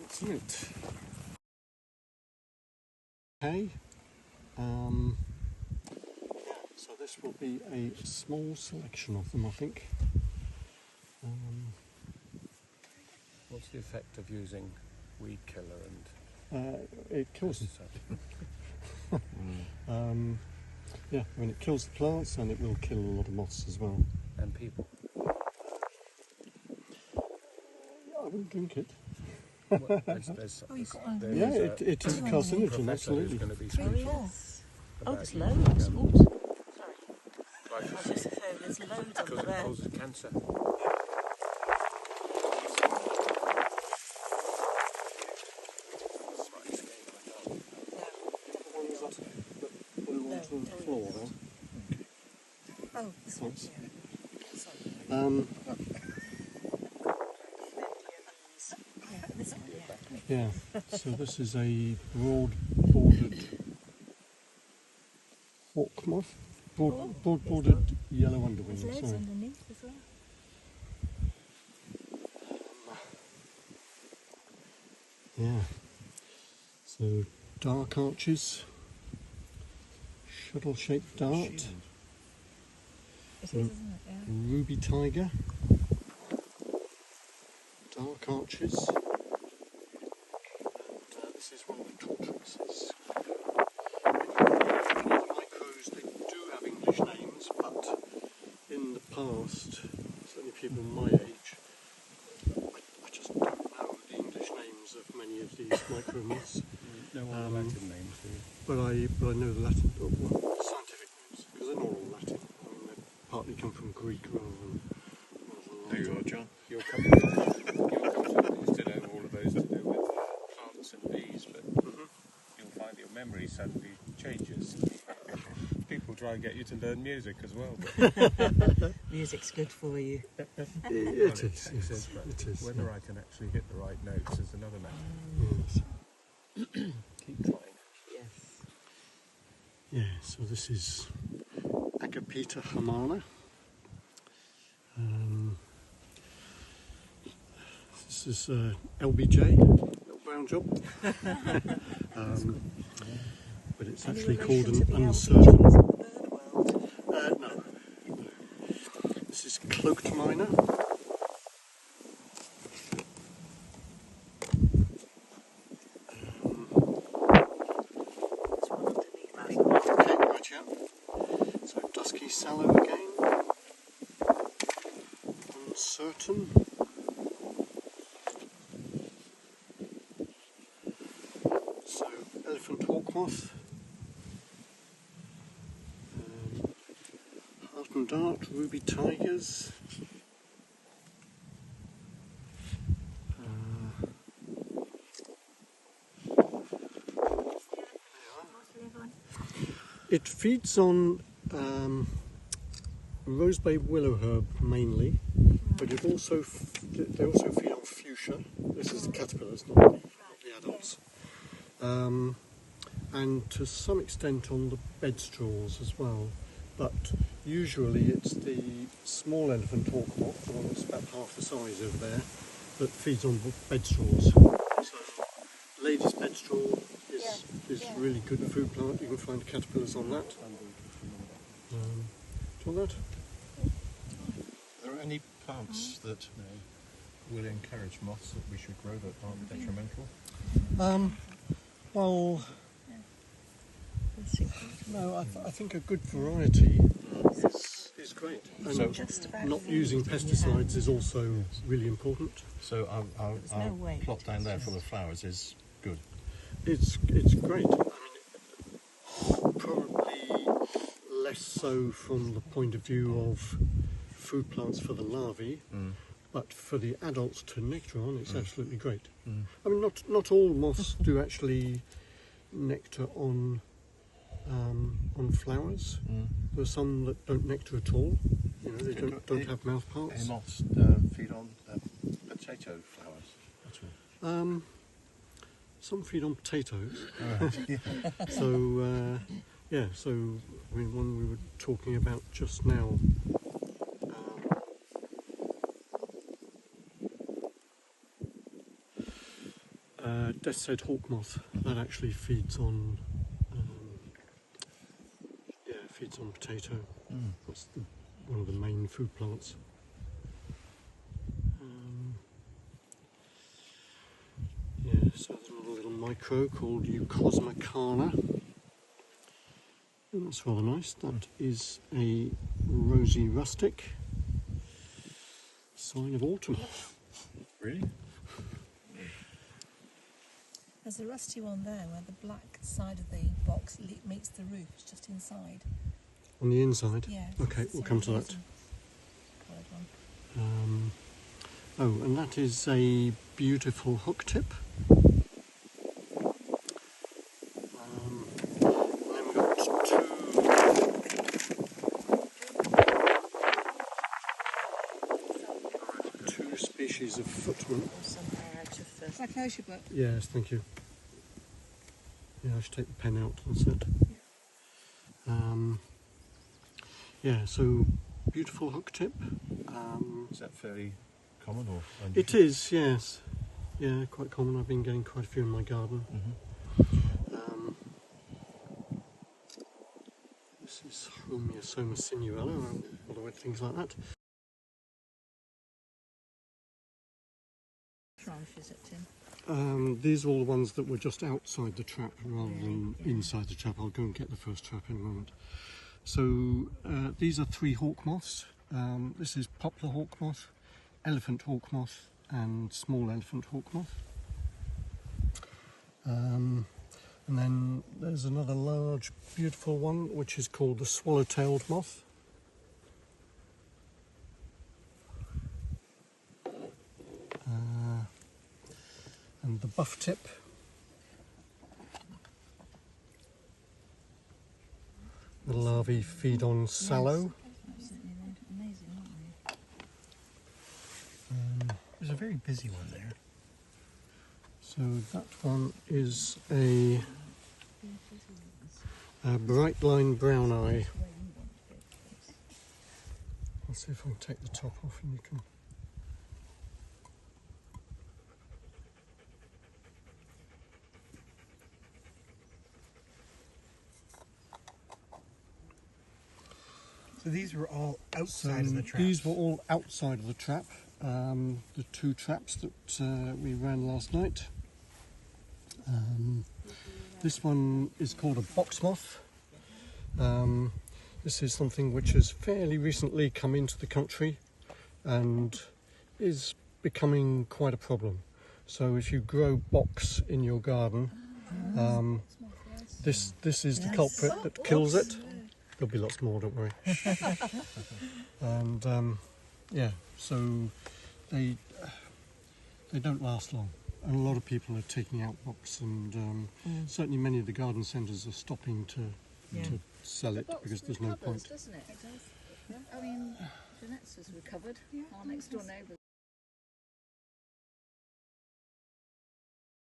Excellent. Okay. So this will be a small selection of them, I think. What's the effect of using weed killer and it kills them. Yeah, I mean it kills the plants and it will kill a lot of moths as well. and people? I wouldn't drink it. Well, Oh, you've got one. Yeah, it is a carcinogen, absolutely. Going to be 3, speaking 4. Oh, about there's using, loads. um, Oops. Sorry. I glyphosate was just saying, there's loads on because it there. causes cancer. On the floor there. Oh, this one. Thanks. Yeah. Sorry. Yeah, this one, yeah. Yeah, so this is a broad-bordered hawk moth. Broad-bordered yellow underwing, There's loads sorry. underneath as well. Yeah. So dark arches, shuttle-shaped dart, It is, isn't it? Yeah. ruby tiger, dark arches, and this is one of the tortoises. Micros, they do have English names, but in the past, certainly people my age, I just don't know the English names of many of these micro moths. No one Latin names, do you? But I know the Latin, well, scientific names, because they're not all Latin. I mean, they partly come from Greek rather than There you Latin. are, John. Your company used to know all of those to do with plants and bees, but you'll find your memory suddenly changes. People try and get you to learn music as well. But Music's good for you. It is. It is. whether Yeah. I can actually hit the right notes is another matter. Yes. Keep trying. Yes. Yeah. So this is Agapita hamana. This is LBJ, little brown job. But it's Any actually relation called to an the uncertain. LBJs of the bird world? No. This is cloaked miner. There's one underneath that. Okay, right, yeah. So dusky sallow again. Uncertain. So elephant hawk moth. Heart and dart, ruby tigers. It feeds on rosebay willow herb mainly, but it also they also feed on fuchsia. This is the caterpillars, not the adults, and to some extent on the bedstraws as well. But usually it's the small elephant hawk moth, the one that's about half the size over there, that feeds on bedstraws. So lady's bedstraw is really good food plant. You can find caterpillars on that. Do you want that? Are there any plants that will encourage moths that we should grow that aren't detrimental? Well, no, I think a good variety is great. And So- Just about not everything using in your pesticides hand. is also really important. So our There's no weight, plot down it's there just- full of flowers is good. It's great. I mean, probably less so from the point of view of food plants for the larvae, but for the adults to nectar on, it's absolutely great. I mean, not all moths do actually nectar on flowers. There are some that don't nectar at all. You know, they don't have mouth Any parts. moths feed on potato flowers at all? Some feed on potatoes. So yeah. So I mean, one we were talking about just now. Death's Head hawk moth that actually feeds on feeds on potato. That's one of the main food plants. So there's another little micro called Eucosma carna. And that's rather nice. That is a rosy rustic, sign of autumn. Really? There's a rusty one there where the black side of the box meets the roof. It's just inside. On the inside? Yeah. Okay, we'll come to that. Coloured one. Oh, and that is a beautiful hook tip. And then we've got two species of footman. Can I close your book? Yes, thank you. Yeah, I should take the pen out, that's it. Yeah, so beautiful hook tip. Is that fairly common or unusual? It is, yes. Yeah, quite common. I've been getting quite a few in my garden. This is Homeosoma sinuella, and other things like that. Tranches at Tim. These are all the ones that were just outside the trap rather than inside the trap. I'll go and get the first trap in a moment. So these are 3 hawk moths. This is poplar hawk moth, elephant hawk moth and small elephant hawk moth. And then there's another large beautiful one which is called the swallow-tailed moth. And the buff tip. The larvae feed on sallow. Absolutely amazing, aren't they? There's a very busy one there. So that one is a bright line brown eye. I'll see if I can take the top off and you can. So these were all outside of the trap. These were all outside of the trap. The 2 traps that we ran last night. This one is called a box moth. This is something which has fairly recently come into the country and is becoming quite a problem. So if you grow box in your garden, this is the culprit that kills it. There'll be lots more, don't worry. And yeah, so they don't last long, and a lot of people are taking out box, and certainly many of the garden centres are stopping to sell it because there's no point. Doesn't it? It does. Yeah. I mean, Jeanette's has recovered. Our next door neighbour